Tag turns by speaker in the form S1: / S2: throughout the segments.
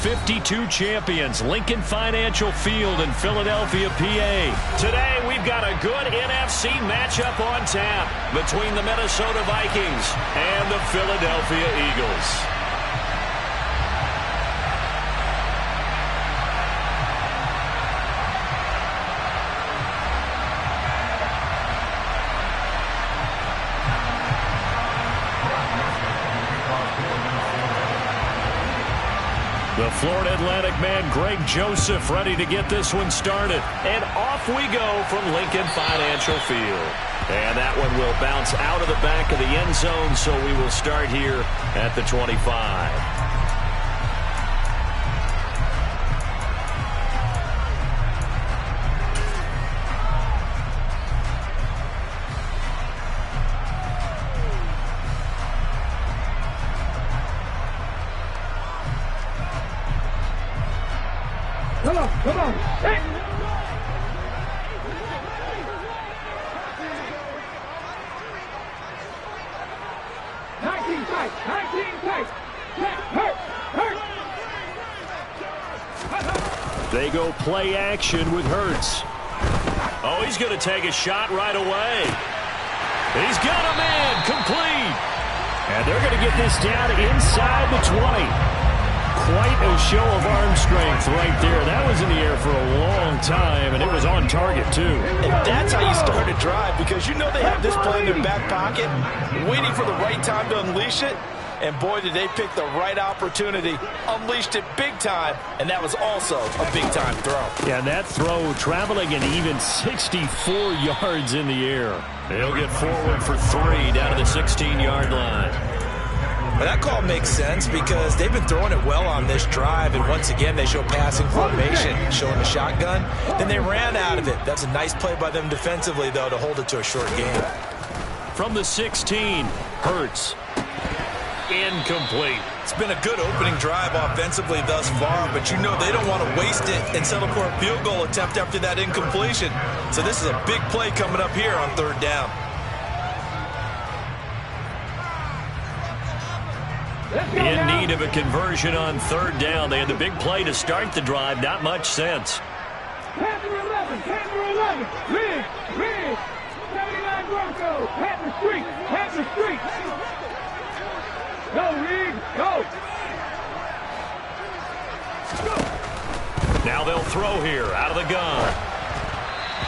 S1: 52 champions, Lincoln Financial Field in Philadelphia, PA. Today, we've got a good NFC matchup on tap between the Minnesota Vikings and the Philadelphia Eagles. The Florida Atlantic man, Greg Joseph, ready to get this one started. And off we go from Lincoln Financial Field. And that one will bounce out of the back of the end zone, so we will start here at the 25.
S2: Come on. Hey.
S1: They go play action with Hurts. Oh, he's going to take a shot right away. He's got a man complete. And they're going to get this down inside the 20. Quite a show of arm strength right there. That was in the air for a long time, and it was on target, too.
S3: And that's how you start a drive, because you know they have this play in their back pocket, waiting for the right time to unleash it. And boy, did they pick the right opportunity, unleashed it big time, and that was also a big-time throw.
S1: Yeah, and that throw traveling an even 64 yards in the air. They'll get forward for 3 down to the 16-yard line.
S3: Well, that call makes sense because they've been throwing it well on this drive, and once again they show passing formation, showing the shotgun. Then they ran out of it. That's a nice play by them defensively, though, to hold it to a short game.
S1: From the 16, Hurts. Incomplete.
S3: It's been a good opening drive offensively thus far, but you know they don't want to waste it and settle for a field goal attempt after that incompletion. So this is a big play coming up here on 3rd down.
S1: In need of a conversion on 3rd down. They had the big play to start the drive. Not much sense.
S2: Panther 11, Rig, 79 Broncos, Panther Street. Go, Rig, go.
S1: Now they'll throw here out of the gun.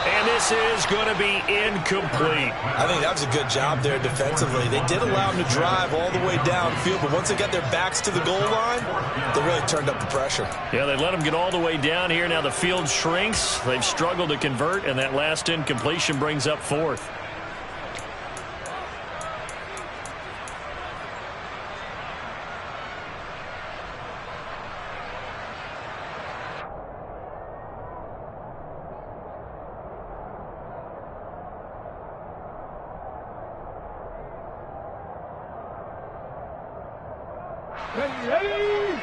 S1: And this is going to be incomplete.
S3: I think that was a good job there defensively. They did allow them to drive all the way downfield, but once they got their backs to the goal line, they really turned up the pressure.
S1: Yeah, they let them get all the way down here. Now the field shrinks. They've struggled to convert, and that last incompletion brings up 4th.
S2: Ready?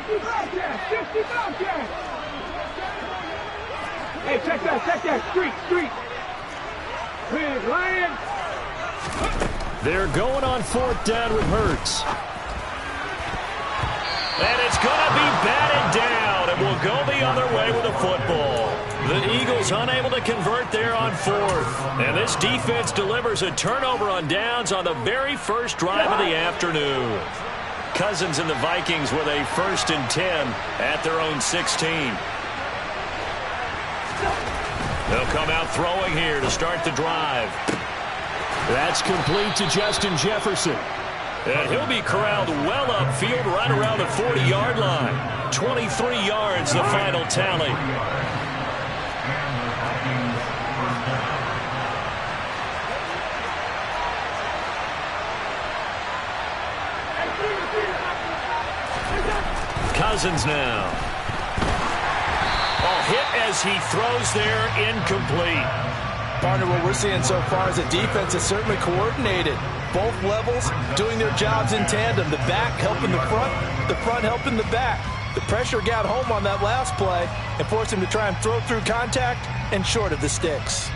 S2: 65 Jack. Hey, check that. Street. Big Lion.
S1: They're going on 4th down with Hurts. And it's going to be batted down, and will go the other way with the football. The Eagles unable to convert there on 4th. And this defense delivers a turnover on downs on the very first drive of the afternoon. Cousins and the Vikings with a 1st and 10 at their own 16. They'll come out throwing here to start the drive. That's complete to Justin Jefferson. And he'll be corralled well upfield right around the 40-yard line. 23 yards, the final tally. Cousins now. Hit as he throws there, incomplete.
S3: Partner, what we're seeing so far is the defense is certainly coordinated. Both levels doing their jobs in tandem. The back helping the front helping the back. The pressure got home on that last play and forced him to try and throw through contact and short of the sticks.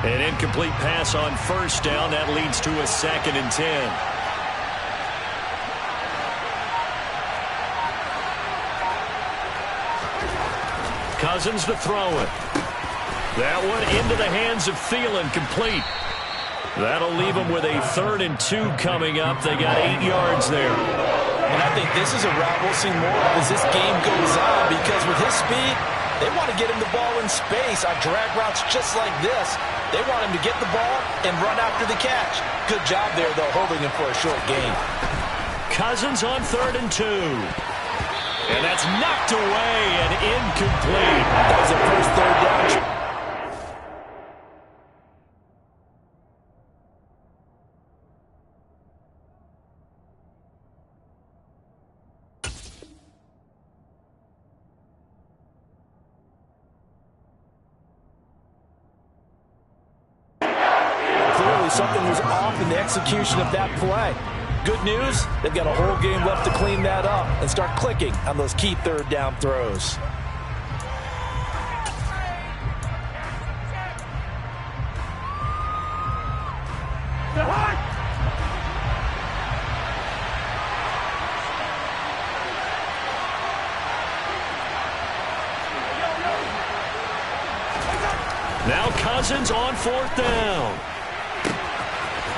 S1: An incomplete pass on first down. That leads to a 2nd and 10. Cousins to throw it. That one into the hands of Thielen, complete. That'll leave them with a 3rd and 2 coming up. They got 8 yards there.
S3: And I think this is a route we'll see more of as this game goes on, because with his speed, they want to get him the ball in space on drag routes just like this. They want him to get the ball and run after the catch. Good job there, though, holding him for a short gain.
S1: Cousins on 3rd and 2. And that's knocked away and incomplete.
S3: That was the first 3rd down. Clearly something was off in the execution of that play. Good news, they've got a whole game left to clean that up and start clicking on those key 3rd down throws.
S1: Now Cousins on 4th down.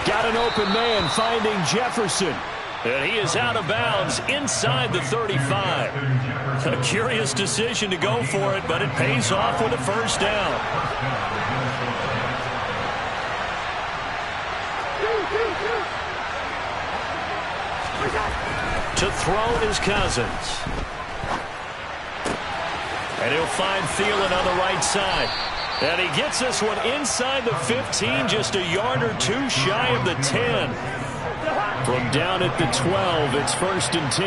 S1: Got an open man finding Jefferson. And he is out of bounds inside the 35. A curious decision to go for it, but it pays off with a 1st down. To throw is Cousins. And he'll find Thielen on the right side. And he gets this one inside the 15, just a yard or 2 shy of the 10. From down at the 12, it's 1st and 10.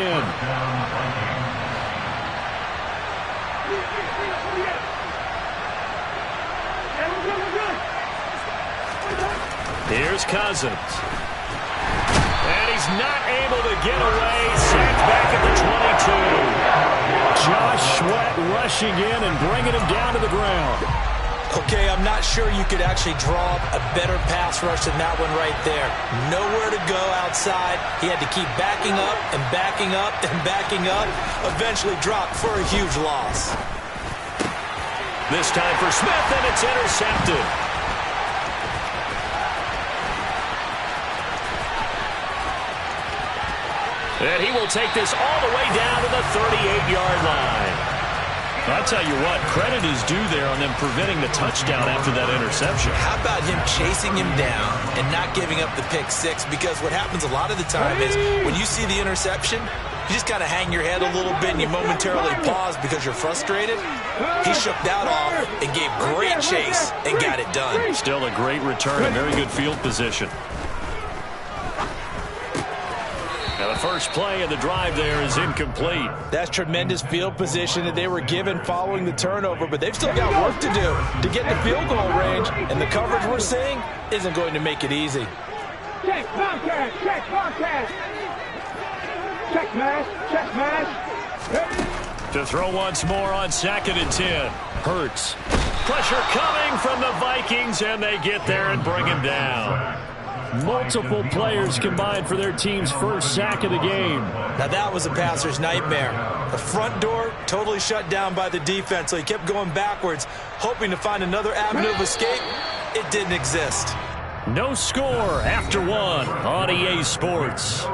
S1: Here's Cousins. And he's not able to get away. Sacked back at the 22. Josh Sweat rushing in and bringing him down to the ground.
S3: Okay, I'm not sure you could actually draw a better pass rush than that one right there. Nowhere to go outside. He had to keep backing up and backing up and backing up. Eventually dropped for a huge loss.
S1: This time for Smith, and it's intercepted. And he will take this all the way down to the 38-yard line. I'll tell you what, credit is due there on them preventing the touchdown after that interception.
S3: How about him chasing him down and not giving up the pick 6? Because what happens a lot of the time is when you see the interception, you just kind of hang your head a little bit and you momentarily pause because you're frustrated. He shook that off and gave great chase and got it done.
S1: Still a great return, a very good field position. Now the first play of the drive there is incomplete.
S3: That's tremendous field position that they were given following the turnover, but they've still got work to do to get the field goal range, and the coverage we're seeing isn't going to make it easy.
S2: Check contact, check contact. Check mash, check mash.
S1: To throw once more on 2nd and 10. Hurts. Pressure coming from the Vikings, and they get there and bring him down. Multiple players combined for their team's first sack of the game.
S3: Now that was a passer's nightmare. The front door totally shut down by the defense, so he kept going backwards, hoping to find another avenue of escape. It didn't exist.
S1: No score after 1 on EA Sports.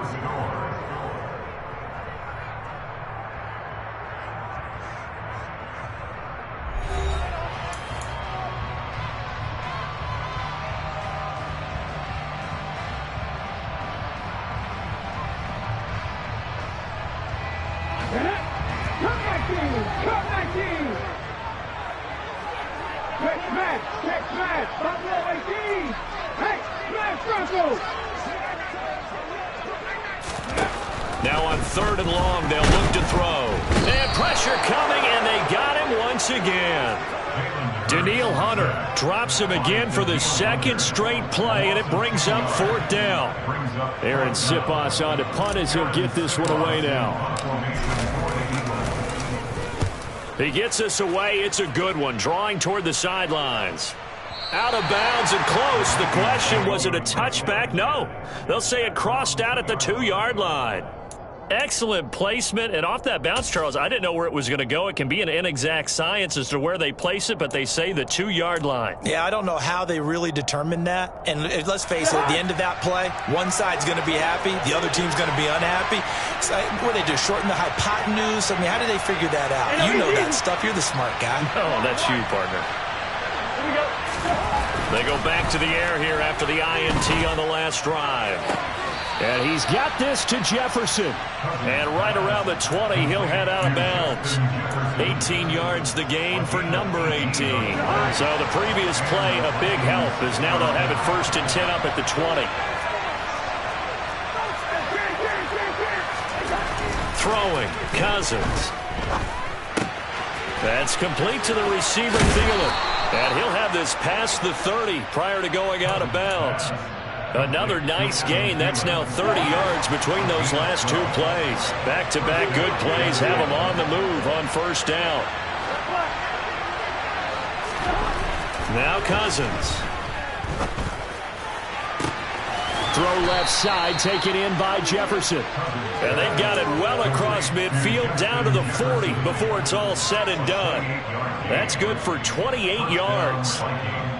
S1: Now on 3rd and long, they'll look to throw. And pressure coming, and they got him once again. Daniil Hunter drops him again for the 2nd straight play, and it brings up 4th down. Aaron Siposs on to punt as he'll get this one away now. He gets this away. It's a good one, drawing toward the sidelines. Out of bounds and close. The question, was it a touchback? No. They'll say it crossed out at the 2-yard line. Excellent placement, and off that bounce, Charles, I didn't know where it was going to go. It can be an inexact science as to where they place it, but they say the 2-yard line.
S3: Yeah, I don't know how they really determined that. And let's face it, at the end of that play, one side's going to be happy, the other team's going to be unhappy. So, what do they do, shorten the hypotenuse? I mean, how do they figure that out? You know that stuff. You're the smart guy.
S1: Oh, that's you, partner. They go back to the air here after the INT on the last drive.
S2: And he's got this to Jefferson.
S1: And right around the 20, he'll head out of bounds. 18 yards the gain for number 18. So the previous play, a big help, as now they'll have it 1st and 10 up at the 20. Throwing, Cousins. That's complete to the receiver, Thielen. And he'll have this past the 30 prior to going out of bounds. Another nice gain. That's now 30 yards between those last 2 plays. Back-to-back good plays have them on the move on 1st down. Now Cousins.
S2: Throw left side, taken in by Jefferson.
S1: And they've got it well across midfield down to the 40 before it's all said and done. That's good for 28 yards.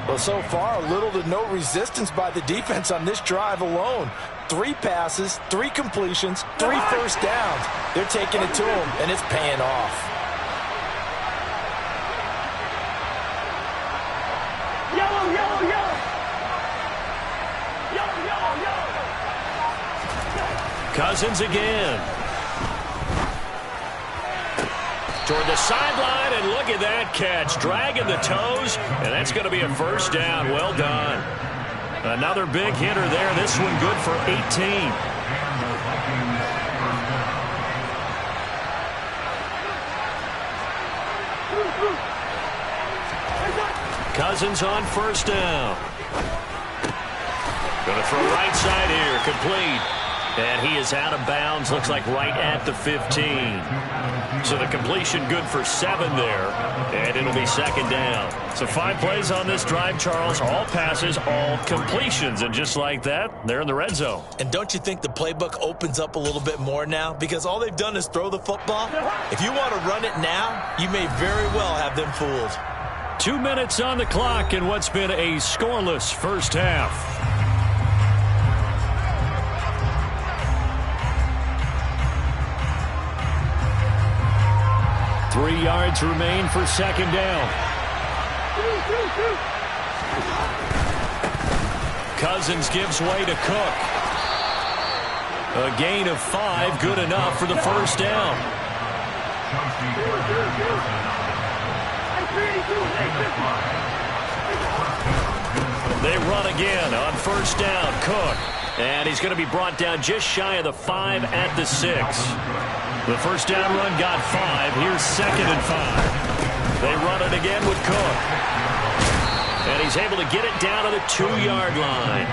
S3: Well, so far, little to no resistance by the defense on this drive alone. 3 passes, 3 completions, 3 first downs. They're taking it to them, and it's paying off.
S2: Yellow, yellow, yellow. Yellow, yellow, yellow.
S1: Cousins again. Toward the sideline, and look at that catch. Dragging the toes, and that's going to be a 1st down. Well done. Another big hitter there. This one good for 18. Cousins on 1st down. Going to throw right side here. Complete. And he is out of bounds. Looks like right at the 15. So the completion good for 7 there. And it'll be 2nd down. So 5 plays on this drive, Charles. All passes, all completions. And just like that, they're in the red zone.
S3: And don't you think the playbook opens up a little bit more now? Because all they've done is throw the football. If you want to run it now, you may very well have them fooled.
S1: 2 minutes on the clock in what's been a scoreless 1st half. Three yards remain for 2nd down. Cousins gives way to Cook. A gain of 5, good enough for the 1st down. They run again on 1st down. Cook. And he's going to be brought down just shy of the 5 at the 6. The 1st down run got 5. Here's 2nd and 5. They run it again with Cook. And he's able to get it down to the 2-yard line.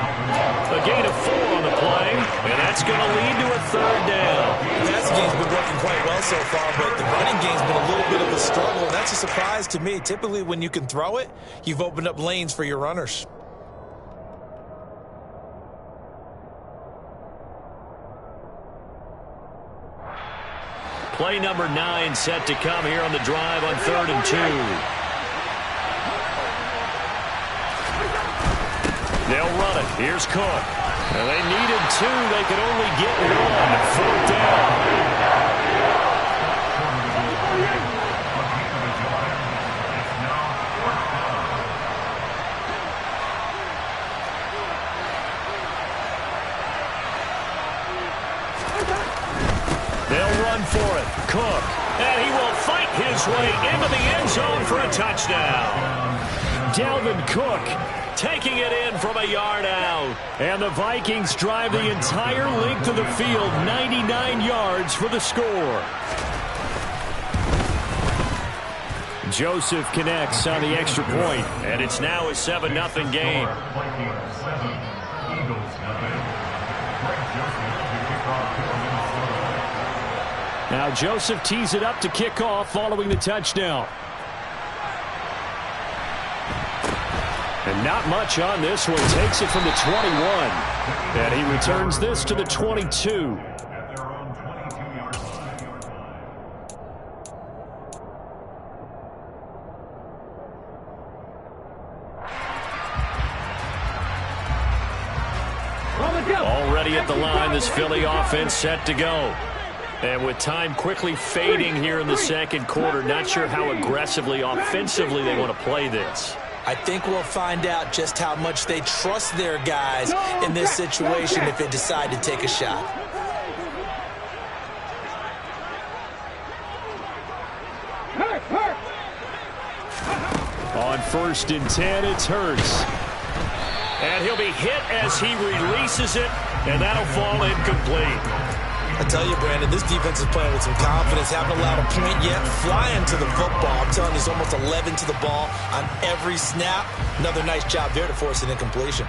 S1: A gain of 4 on the play. And that's going to lead to a 3rd down.
S3: The passing game's been working quite well so far, but the running game's been a little bit of a struggle. And that's a surprise to me. Typically, when you can throw it, you've opened up lanes for your runners.
S1: Play number 9 set to come here on the drive on 3rd and 2. They'll run it. Here's Cook. And they needed 2. They could only get 1. 4th down. They'll run for it. Cook. And he will fight his way into the end zone for a touchdown. Dalvin Cook taking it in from a yard out. And the Vikings drive the entire length of the field, 99 yards for the score. Joseph connects on the extra point, and it's now a 7-0 game. Now Joseph tees it up to kick off following the touchdown. And Not much on this one. Takes it from the 21. And he returns this to the 22. Already at the line, this Philly offense set to go. And with time quickly fading here in the second quarter, not sure how aggressively, offensively they want to play this.
S3: I think we'll find out just how much they trust their guys in this situation if they decide to take a shot.
S1: On 1st and 10, it's Hurts. And he'll be hit as he releases it, and that'll fall incomplete.
S3: I tell you, Brandon, this defense is playing with some confidence. Haven't allowed a point yet. Flying to the football. I'm telling you, it's almost 11 to the ball on every snap. Another nice job there to force an incompletion.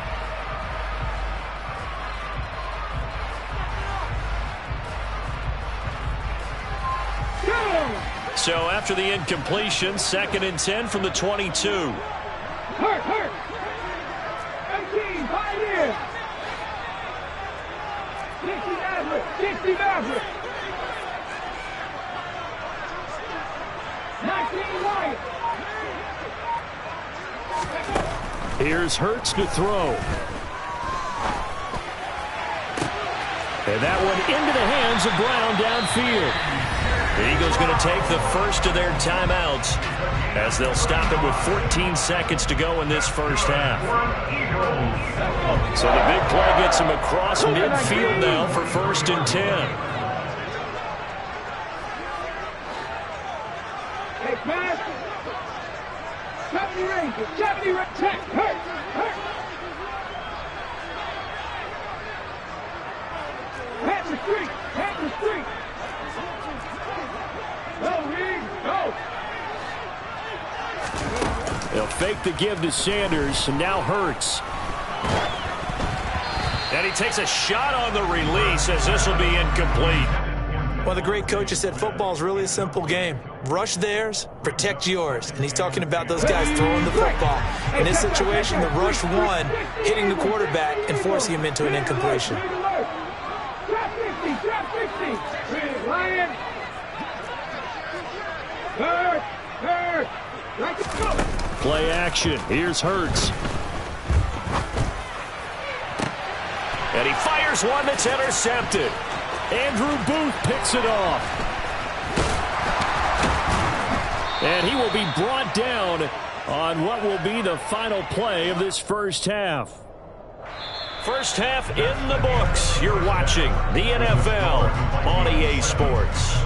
S1: So after the incompletion, 2nd and 10 from the 22.
S4: Hurt. 18, pioneer. 60 Maverick. 19 Wyatt.
S1: Here's Hurts to throw. And that one into the hands of Brown downfield. The Eagles going to take the first of their timeouts as they'll stop it with 14 seconds to go in this first half. So the big play gets him across midfield now for 1st and 10.
S4: Hey, pass. 70 Rangers. 70 Rangers. Hurt. Pat the street. Go.
S1: They'll fake the give to Sanders, and now Hurts. And he takes a shot on the release as this will be incomplete.
S3: One of the great coaches said football's really a simple game. Rush theirs, protect yours. And he's talking about those guys throwing the football. In this situation, the rush one, hitting the quarterback and forcing him into an incompletion.
S4: Drop 50. Ryan. Hurt.
S1: Play action. Here's Hurts. And he fires one that's intercepted. Andrew Booth picks it off. And he will be brought down on what will be the final play of this first half. First half in the books. You're watching the NFL on EA Sports.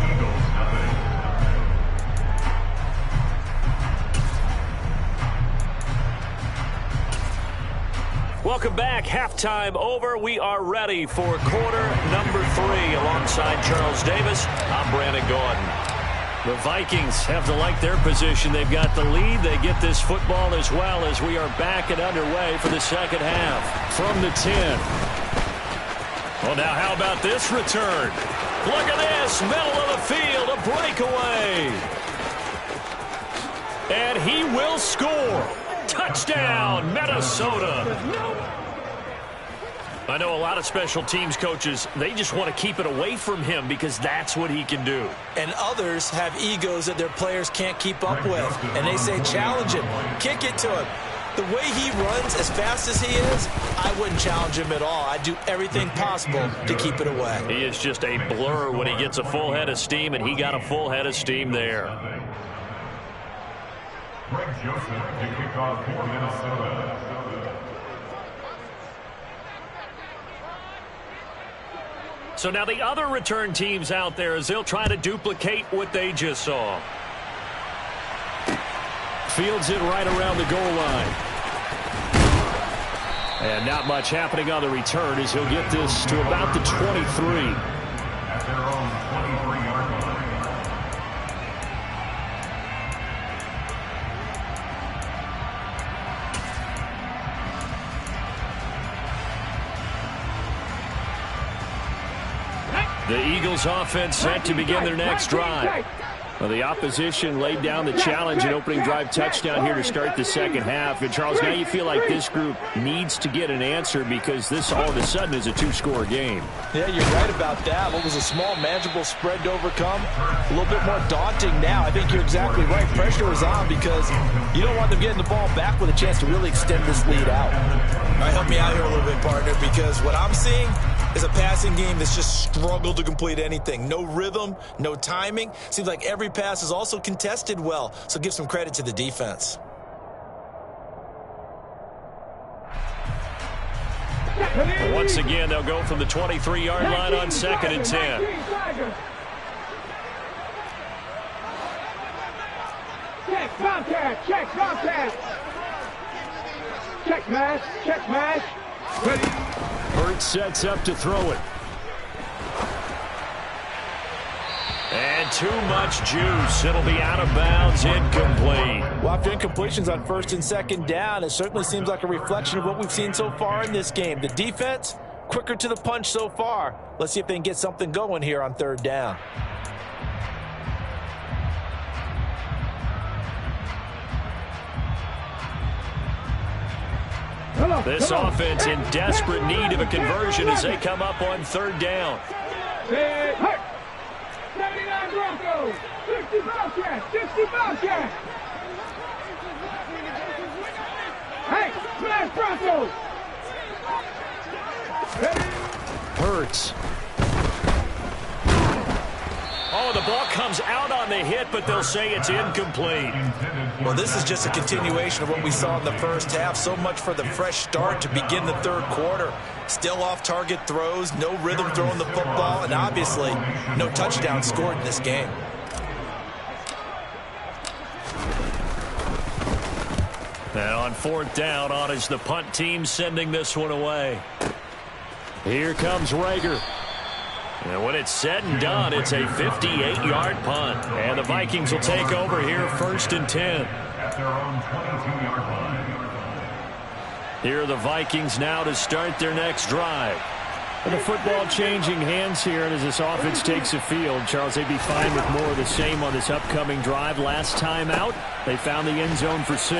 S1: Welcome back. Halftime over. We are ready for quarter number 3 alongside Charles Davis. I'm Brandon Gordon. The Vikings have to like their position. They've got the lead. They get this football as well as we are back and underway for the second half. From the 10. Well, now how about this return? Look at this. Middle of the field. A breakaway. And he will score. Touchdown, Minnesota. I know a lot of special teams coaches, they just want to keep it away from him because that's what he can do.
S3: And others have egos that their players can't keep up with. And they say, challenge him, kick it to him. The way he runs as fast as he is, I wouldn't challenge him at all. I'd do everything possible to keep it away.
S1: He is just a blur when he gets a full head of steam, and he got a full head of steam there.
S5: Greg Joseph to kick off for Minnesota.
S1: So now the other return teams out there as they'll try to duplicate what they just saw. Fields it right around the goal line. And not much happening on the return as he'll get this to about the 23.
S5: At their own 23-yard line.
S1: The Eagles offense set to begin their next drive. Well, the opposition laid down the challenge and opening drive touchdown here to start the second half. And, Charles, now you feel like this group needs to get an answer because this all of a sudden is a two-score game.
S3: Yeah, you're right about that. What was a small, manageable spread to overcome, a little bit more daunting now. I think you're exactly right. Pressure is on because you don't want them getting the ball back with a chance to really extend this lead out.
S6: All right, help me out here a little bit, partner, because what I'm seeing is a passing game that's just struggled to complete anything. No rhythm, no timing. Seems like every pass is also contested well, so give some credit to the defense.
S1: Once again, they'll go from the 23-yard line on 2nd and 10.
S4: Check, contact, check, contact. Check mash, check mash. Ready.
S1: Hurts sets up to throw it. And too much juice. It'll be out of bounds, incomplete.
S3: Well, after incompletions on 1st and 2nd down, it certainly seems like a reflection of what we've seen so far in this game. The defense, quicker to the punch so far. Let's see if they can get something going here on 3rd down.
S1: This offense in desperate need of a conversion as they come up on 3rd down.
S4: 79 Broncos, 60 Bobcats, 60 Bobcats. Hey, smash Broncos.
S1: Hurts. Oh, the ball comes out on the hit, but they'll say it's incomplete.
S6: Well, this is just a continuation of what we saw in the first half. So much for the fresh start to begin the 3rd quarter. Still off-target throws, no rhythm throwing the football, and obviously no touchdown scored in this game.
S1: And on 4th down, on is the punt team sending this one away. Here comes Rager. And when it's said and done, it's a 58-yard punt. And the Vikings will take over here 1st and 10.
S5: At their own 22-yard line.
S1: Here are the Vikings now to start their next drive. And the football changing hands here, and as this offense takes the field, Charles, they'd be fine with more of the same on this upcoming drive. Last time out, they found the end zone for 6.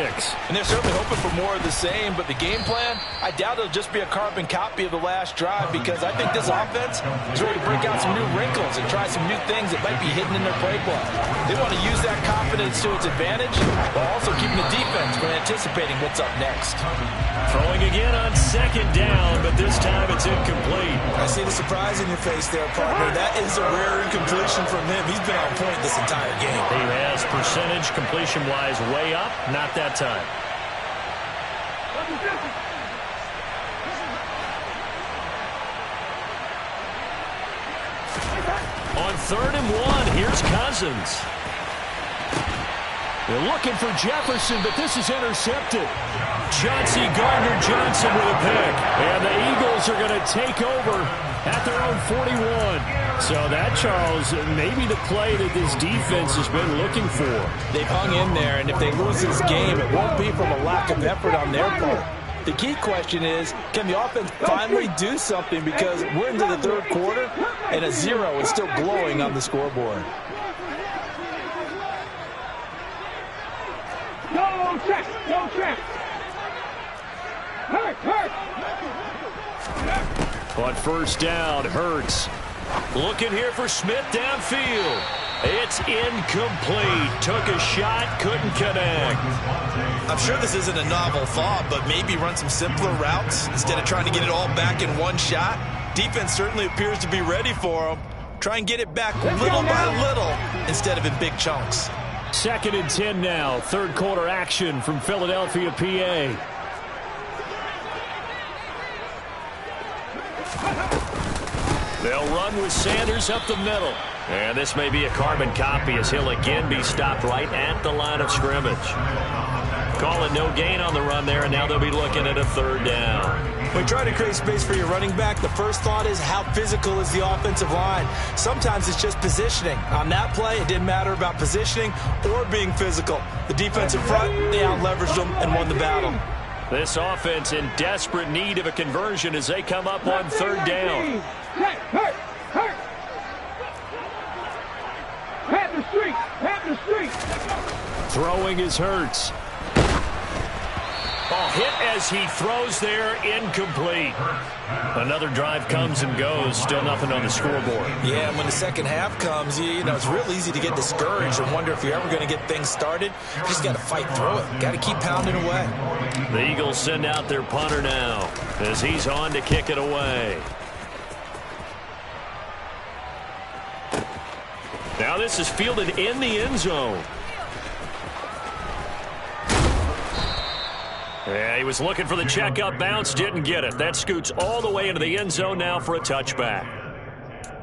S3: And they're certainly hoping for more of the same, but the game plan, I doubt it'll just be a carbon copy of the last drive because I think this offense is ready to break out some new wrinkles and try some new things that might be hidden in their playbook. They want to use that confidence to its advantage while also keeping the defense from anticipating what's up next.
S1: Throwing again on 2nd down, but this time it's incomplete.
S6: I see the surprise in your face there, partner. That is a rare incompletion from him. He's been on point this entire game.
S1: He has percentage completion-wise way up. Not that time. On 3rd and 1, here's Cousins. They're looking for Jefferson, but this is intercepted. Chauncey Gardner-Johnson with a pick. And the Eagles are going to take over at their own 41. So that, Charles, maybe the play that this defense has been looking for.
S3: They've hung in there, and if they lose this game, it won't be from a lack of effort on their part. The key question is, can the offense finally do something? Because we're into the 3rd quarter, and a 0 is still glowing on the scoreboard.
S4: No check, no check. Hurt.
S1: On 1st down, Hurts. Looking here for Smith downfield. It's incomplete. Took a shot, couldn't connect.
S6: I'm sure this isn't a novel thought, but maybe run some simpler routes instead of trying to get it all back in one shot. Defense certainly appears to be ready for him. Try and get it back little by little instead of in big chunks.
S1: 2nd and 10 now. 3rd quarter action from Philadelphia, PA. They'll run with Sanders up the middle. And this may be a carbon copy as he'll again be stopped right at the line of scrimmage. Call it no gain on the run there, and now they'll be looking at a 3rd down.
S6: When trying to create space for your running back, the first thought is how physical is the offensive line. Sometimes it's just positioning. On that play, it didn't matter about positioning or being physical. The defensive front, they out-leveraged them and won the battle.
S1: This offense in desperate need of a conversion as they come up on 3rd down.
S4: Hurt. Pat the street.
S1: Throwing is Hurts. Oh, hit as he throws there, incomplete. Another drive comes and goes, still nothing on the scoreboard.
S6: Yeah, and when the second half comes, you know, it's real easy to get discouraged and wonder if you're ever going to get things started. You just got to fight through it. Got to keep pounding away.
S1: The Eagles send out their punter now as he's on to kick it away. Now this is fielded in the end zone. Yeah, he was looking for the checkup bounce, didn't get it. That scoots all the way into the end zone now for a touchback.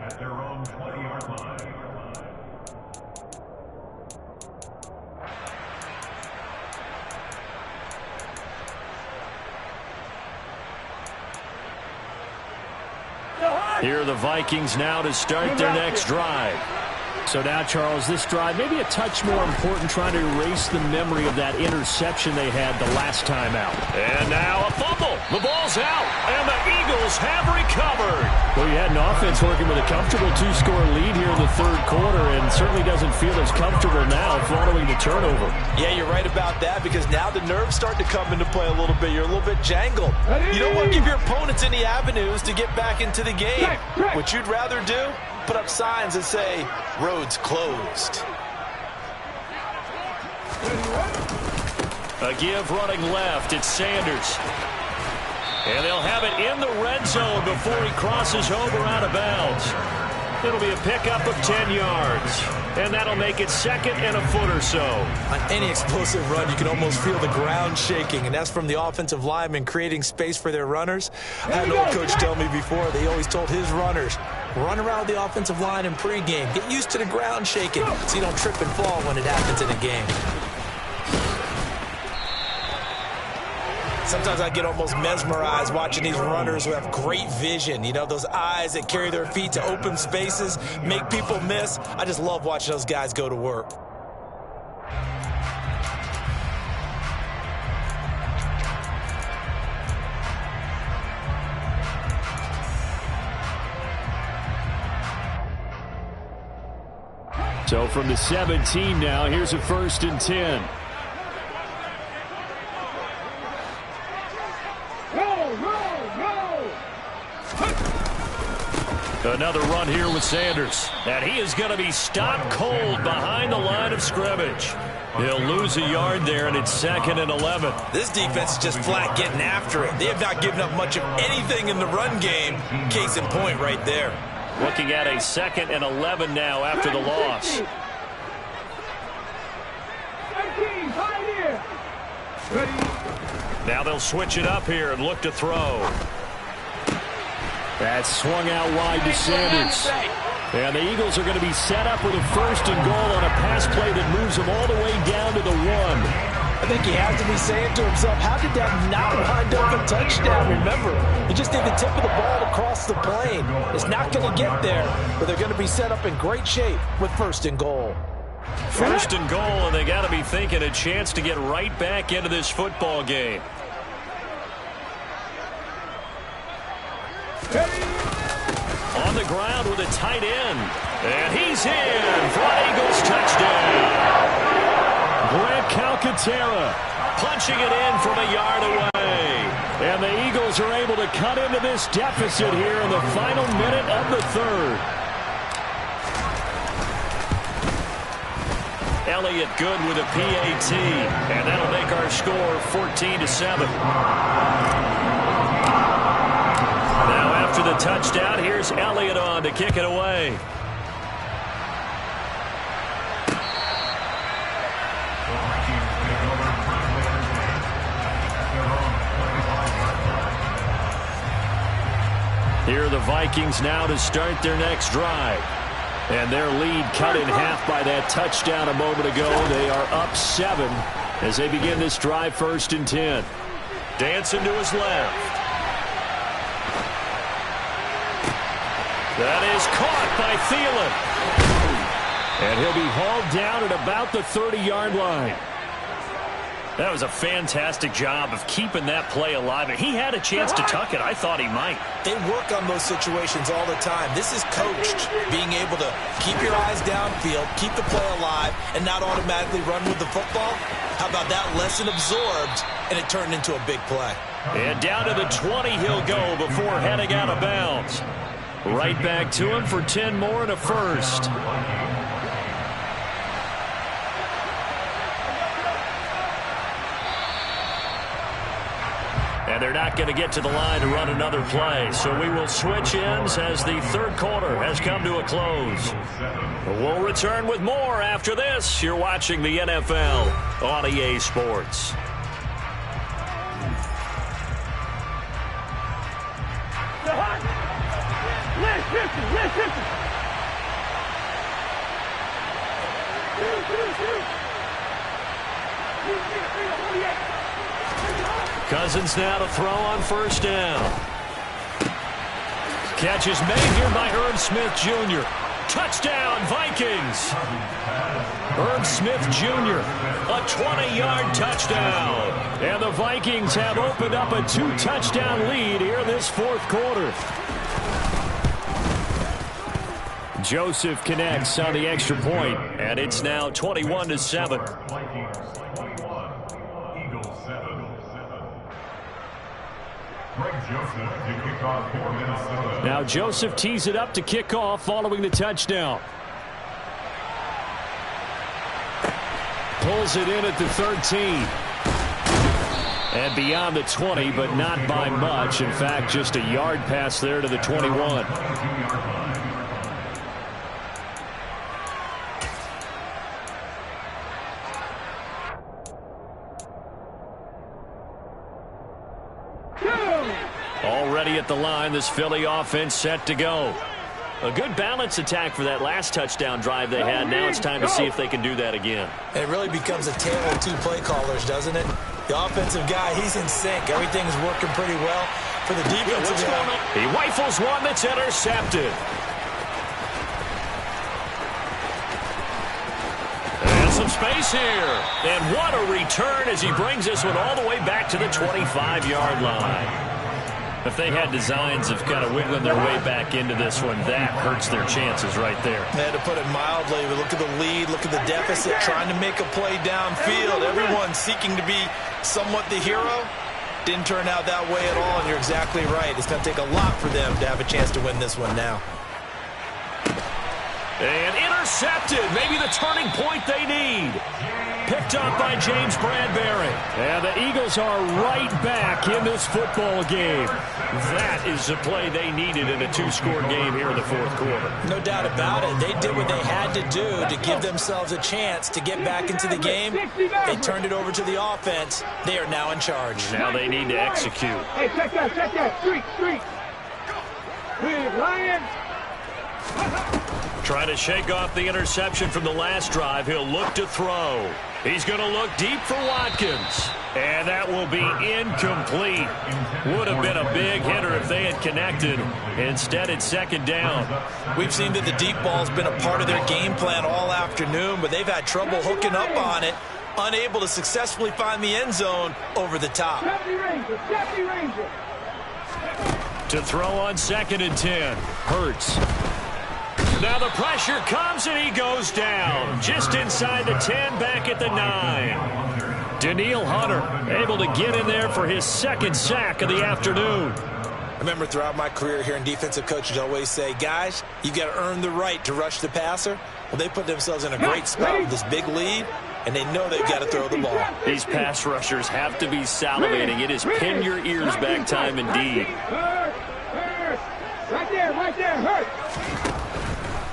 S5: At their own 20-yard line.
S1: Here are the Vikings now to start their next drive.
S2: So now, Charles, this drive maybe a touch more important, trying to erase the memory of that interception they had the last time out.
S1: And now a fumble. The ball's out, and the Eagles have recovered.
S2: Well, you had an offense working with a comfortable two-score lead here in the third quarter, and certainly doesn't feel as comfortable now following the turnover.
S6: Yeah, you're right about that, because now the nerves start to come into play a little bit. You're a little bit jangled. You don't want to give your opponents any avenues to get back into the game. What you'd rather do, put up signs that say, roads closed.
S1: A give running left. It's Sanders. And they'll have it in the red zone before he crosses over out of bounds. It'll be a pickup of 10 yards. And that'll make it second and a foot or so.
S6: On any explosive run, you can almost feel the ground shaking, and that's from the offensive linemen creating space for their runners. I had an old coach tell me before, they always told his runners, run around the offensive line in pregame. Get used to the ground shaking so you don't trip and fall when it happens in a game. Sometimes I get almost mesmerized watching these runners who have great vision. You know, those eyes that carry their feet to open spaces, make people miss. I just love watching those guys go to work.
S2: So from the 17 now, here's a 1st and 10.
S1: Another run here with Sanders. And he is going to be stopped cold behind the line of scrimmage. He'll lose a yard there, and it's 2nd and 11.
S6: This defense is just flat getting after it. They have not given up much of anything in the run game. Case in point right there.
S1: Looking at a 2nd and 11 now after the loss. Now they'll switch it up here and look to throw.
S2: That's swung out wide to Sanders. And the Eagles are going to be set up with a 1st and goal on a pass play that moves them all the way down to the 1.
S6: I think he has to be saying to himself, how did that not wind up a touchdown? Remember, he just did the tip of the ball across the plane. It's not going to get there, but they're going to be set up in great shape with 1st and goal.
S1: 1st and goal, and they got to be thinking a chance to get right back into this football game. On the ground with a tight end. And he's in for an Eagles touchdown.
S2: Grant Calcaterra
S1: punching it in from a yard away.
S2: And the Eagles are able to cut into this deficit here in the final minute of the 3rd.
S1: Elliott good with a PAT. And that'll make our score 14-7. Now after the touchdown, here's Elliott on to kick it away. Here are the Vikings now to start their next drive. And their lead cut in half by that touchdown a moment ago. They are up 7 as they begin this drive 1st and 10. Dancing to his left. That is caught by Thielen.
S2: And he'll be hauled down at about the 30-yard line.
S1: That was a fantastic job of keeping that play alive. He had a chance to tuck it. I thought he might.
S6: They work on those situations all the time. This is coached, being able to keep your eyes downfield, keep the play alive, and not automatically run with the football. How about that lesson absorbed, and it turned into a big play.
S1: And down to the 20 he'll go before heading out of bounds. Right back to him for 10 more and a first. And they're not going to get to the line to run another play. So we will switch ends as the third quarter has come to a close. We'll return with more after this. You're watching the NFL on EA Sports. Cousins now to throw on first down. Catch is made here by Herb Smith Jr. Touchdown, Vikings. Herb Smith Jr., a 20-yard touchdown. And the Vikings have opened up a 2-touchdown lead here this fourth quarter. Joseph connects on the extra point, and it's now 21-7. Now Joseph tees it up to kick off following the touchdown. Pulls it in at the 13. And beyond the 20, but not by much. In fact, just a yard pass there to the 21. Already at the line, this Philly offense set to go. A good balance attack for that last touchdown drive they had. Now it's time to see if they can do that again.
S6: And it really becomes a tale of two play callers, doesn't it? The offensive guy, he's in sync. Everything's working pretty well. For the defensive guy,
S1: he rifles one that's intercepted. And some space here. And what a return as he brings this one all the way back to the 25-yard line. If they had designs of kind of wiggling their way back into this one, that hurts their chances right there.
S6: They had to put it mildly. But look at the lead, look at the deficit, trying to make a play downfield. Everyone seeking to be somewhat the hero. Didn't turn out that way at all, and you're exactly right. It's going to take a lot for them to have a chance to win this one now.
S1: And intercepted. Maybe the turning point they need. Picked up by James Bradbury. And the Eagles are right back in this football game. That is the play they needed in a two-score game here in the fourth quarter.
S6: No doubt about it. They did what they had to do to give themselves a chance to get back into the game. They turned it over to the offense. They are now in charge.
S1: Now they need to execute.
S4: Hey, check that. Street. Big Lions.
S1: Trying to shake off the interception from the last drive. He'll look to throw. He's going to look deep for Watkins. And that will be incomplete. Would have been a big hitter if they had connected. Instead, it's second down.
S6: We've seen that the deep ball's been a part of their game plan all afternoon, but they've had trouble hooking up on it. Unable to successfully find the end zone over the top.
S1: To throw on 2nd and 10. Hurts. Now the pressure comes and he goes down. Just inside the 10, back at the 9. Danielle Hunter able to get in there for his second sack of the afternoon.
S6: I remember throughout my career hearing defensive coaches always say, guys, you got to earn the right to rush the passer. Well, they put themselves in a great spot with this big lead, and they know they've got to throw the ball.
S1: These pass rushers have to be salivating. It is pin your ears back time indeed.
S4: Right there, hurt.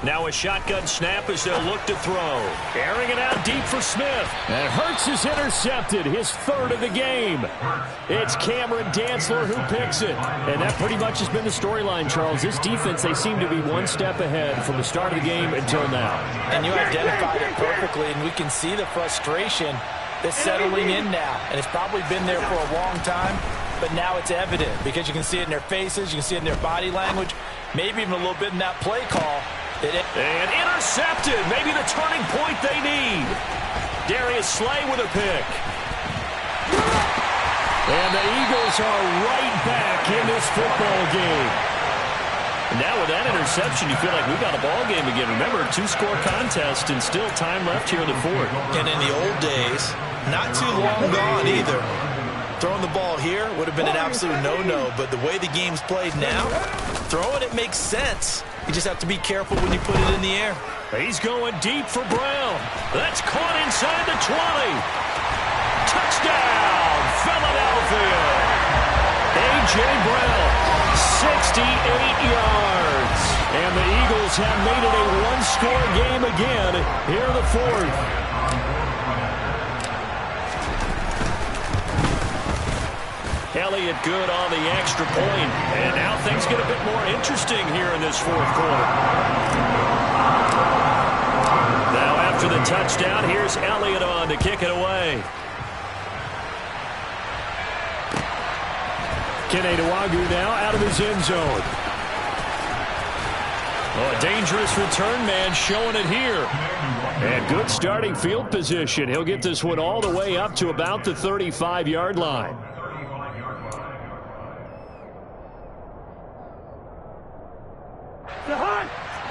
S1: Now a shotgun snap as they'll look to throw. Airing it out deep for Smith. And Hurts is intercepted, his third of the game. It's Cameron Dantzler who picks it. And that pretty much has been the storyline, Charles. This defense, they seem to be one step ahead from the start of the game until now.
S6: And you identified it perfectly, and we can see the frustration that's settling in now. And it's probably been there for a long time, but now it's evident because you can see it in their faces, you can see it in their body language, maybe even a little bit in that play call.
S1: And intercepted. Maybe the turning point they need. Darius Slay with a pick.
S2: And the Eagles are right back in this football game.
S1: Now with that interception, you feel like we've got a ball game again. Remember, 2-score contest and still time left here in the fourth.
S6: And in the old days, not too long gone either. Throwing the ball here would have been an absolute no-no, but the way the game's played now, throwing it makes sense. You just have to be careful when you put it in the air.
S1: He's going deep for Brown. That's caught inside the 20. Touchdown, Philadelphia. A.J. Brown, 68 yards. And the Eagles have made it a one-score game again here in the fourth. Elliott good on the extra point. And now things get a bit more interesting here in this fourth quarter. Now after the touchdown, here's Elliott on to kick it away.
S2: Keneduagu now out of his end zone.
S1: Oh, a dangerous return man showing it here.
S2: And good starting field position. He'll get this one all the way up to about the 35-yard line.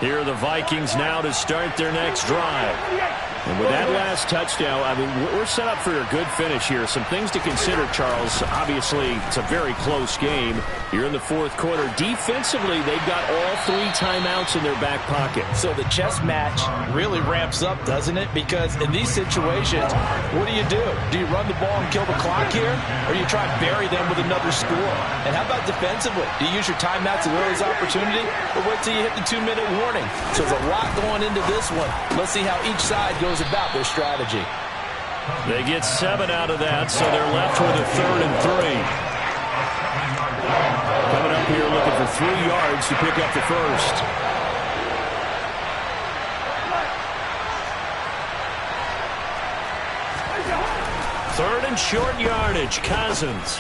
S1: Here are the Vikings now to start their next drive.
S2: And with that last touchdown, I mean, we're set up for a good finish here. Some things to consider, Charles. Obviously, it's a very close game. You're in the fourth quarter. Defensively, they've got all 3 timeouts in their back pocket.
S3: So the chess match really ramps up, doesn't it? Because in these situations, what do? Do you run the ball and kill the clock here? Or do you try and bury them with another score? And how about defensively? Do you use your timeouts as early as opportunity? Or wait till you hit the 2-minute warning? So there's a lot going into this one. Let's see how each side goes about their strategy.
S1: They get 7 out of that, so they're left with a 3rd and 3.
S2: Coming up here looking for 3 yards to pick up the first.
S1: Third and short yardage. Cousins.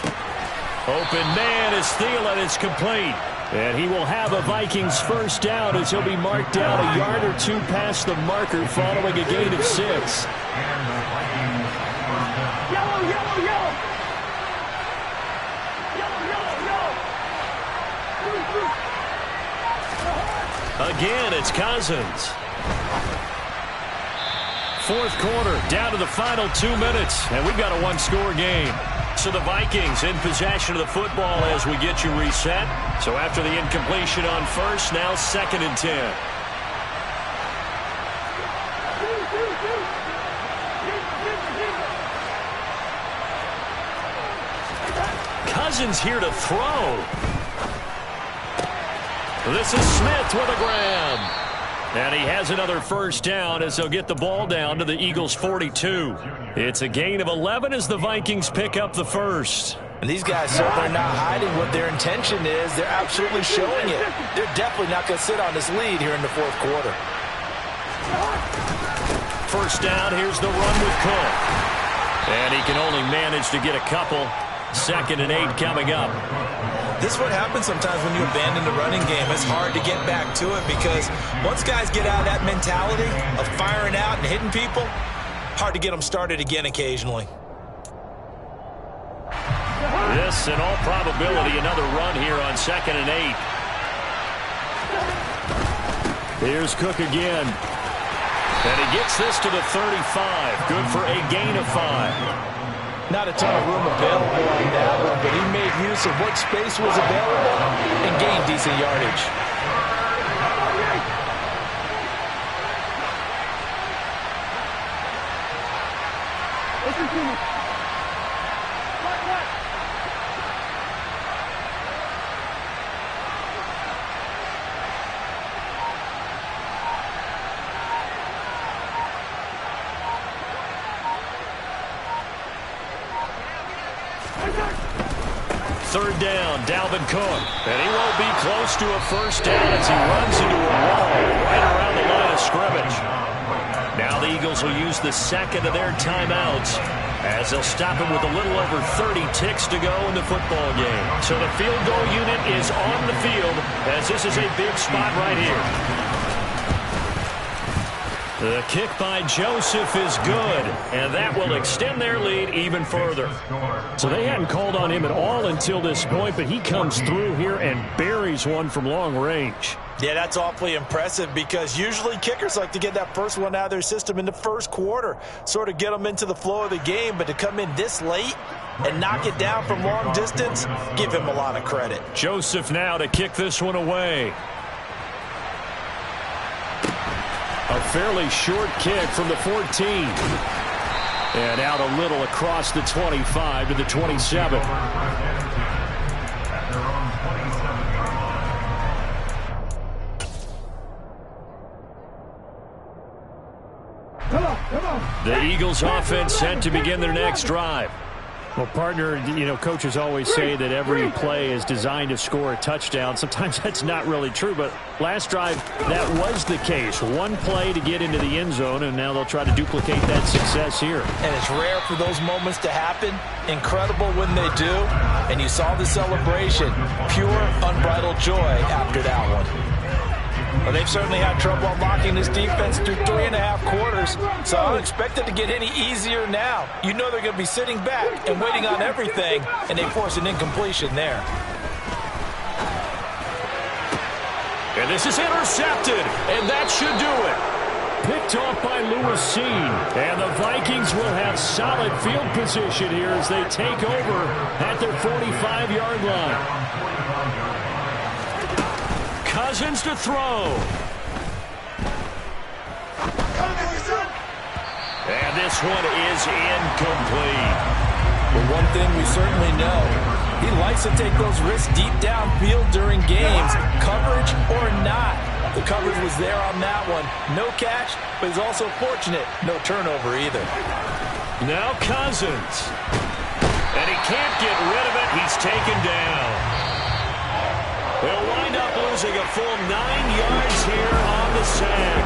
S1: Open man is Thielen. It's complete.
S2: And he will have a Vikings first down as he'll be marked down a yard or 2 past the marker following a gain of 6.
S4: Yellow, yellow, yellow.
S1: Again, it's Cousins. Fourth quarter, down to the final 2 minutes, and we've got a one-score game. So the Vikings in possession of the football as we get you reset. So after the incompletion on first, now 2nd and 10. Cousins here to throw. This is Smith with a grab. And he has another first down as they'll get the ball down to the Eagles' 42. It's a gain of 11 as the Vikings pick up the first.
S3: And these guys certainly are not hiding what their intention is. They're absolutely showing it. They're definitely not going to sit on this lead here in the fourth quarter.
S1: First down, here's the run with Cook. And he can only manage to get a couple. 2nd and 8 coming up.
S6: This is what happens sometimes when you abandon the running game. It's hard to get back to it because once guys get out of that mentality of firing out and hitting people, hard to get them started again occasionally.
S1: This, in all probability, another run here on 2nd and 8.
S2: Here's Cook again.
S1: And he gets this to the 35. Good for a gain of 5.
S3: Not a ton of room available on that one, but he made use of what space was available and gained decent yardage.
S1: Third down, Dalvin Cook. And he won't be close to a first down as he runs into a wall right around the line of scrimmage. Now the Eagles will use the 2nd of their timeouts as they'll stop him with a little over 30 ticks to go in the football game. So the field goal unit is on the field as this is a big spot right here. The kick by Joseph is good, and that will extend their lead even further.
S2: So they hadn't called on him at all until this point, but he comes through here and buries one from long range.
S6: Yeah, that's awfully impressive because usually kickers like to get that first one out of their system in the first quarter, sort of get them into the flow of the game, but to come in this late and knock it down from long distance, give him a lot of credit.
S1: Joseph now to kick this one away.
S2: A fairly short kick from the 14. And out a little across the 25 to the 27.
S4: Come on.
S1: The Eagles offense set to begin their next drive.
S2: Well, partner, coaches always say that every play is designed to score a touchdown. Sometimes that's not really true, but last drive, that was the case. One play to get into the end zone, and now they'll try to duplicate that success here.
S6: And it's rare for those moments to happen. Incredible when they do. And you saw the celebration. Pure, unbridled joy after that one. Well, they've certainly had trouble unlocking this defense through 3.5 quarters, so I don't expect it to get any easier now. You know they're going to be sitting back and waiting on everything, and they force an incompletion there.
S1: And this is intercepted, and that should do it.
S2: Picked off by Lewis Seen.
S1: And the Vikings will have solid field position here as they take over at their 45-yard line. Cousins to throw. And this one is incomplete.
S6: But one thing we certainly know, he likes to take those risks deep downfield during games, coverage or not. The coverage was there on that one. No catch, but he's also fortunate. No turnover either.
S1: Now Cousins. And he can't get rid of it. He's taken down. They'll wind up losing a full 9 yards here on the sack.